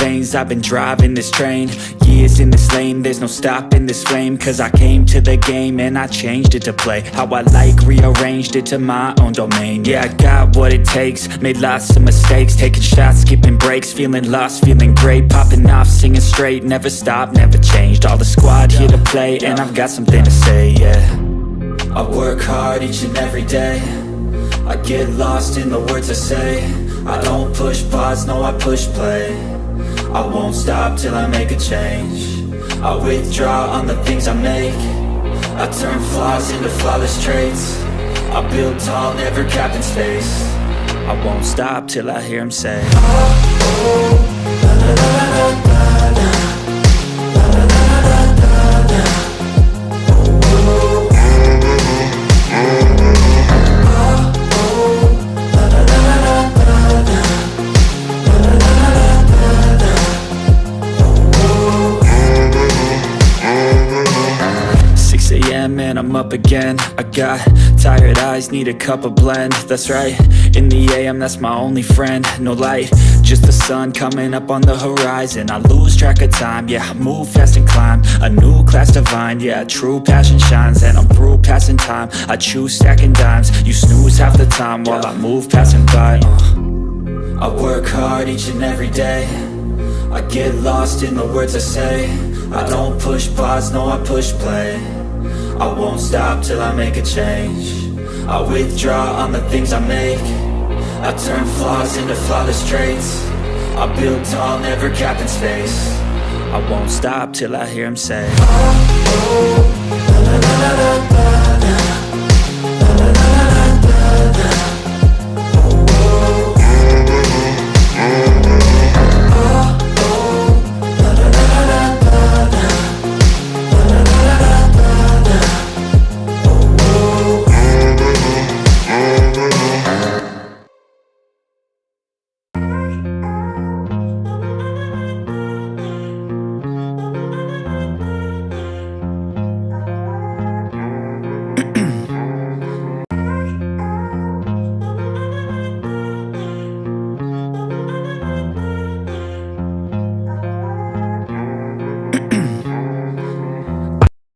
veins, I've been driving this train. Years in this lane, there's no stopping this flame. Cause I came to the game and I changed it to play how I like, rearranged it to my own domain. Yeah, I got what it takes, made lots of mistakes, taking shots, skipping breaks, feeling lost, feeling great, popping off, singing straight, never stopped, never changed. All the squad here to play, and I've got something to say, yeah. I work hard each and every day, I get lost in the words I say. I don't push pause, no, I push play. I won't stop till I make a change. I withdraw on the things I make. I turn flaws into flawless traits. I build tall, never capped in space. I won't stop till I hear him say, oh, oh, la, la, la, la, la, la. La, la, la, la, la, la. Oh, oh, la, la, la, la, la, la. La, la, la, la, la, la. Oh, 6 a.m. and I'm up again. I got tired eyes, need a cup of blend. That's right, in the AM, that's my only friend. No light, just the sun coming up on the horizon. I lose track of time, yeah, I move fast and climb a new class divine, yeah, true passion shines. And I'm through passing time, I choose stacking dimes. You snooze half the time while I move passing by. I work hard each and every day, I get lost in the words I say. I don't push pause, no, I push play. I won't stop till I make a change. I withdraw on the things I make. I turn flaws into flawless traits. I build tall, never capped in space. I won't stop till I hear him say, oh, oh, la, la, la, la, la.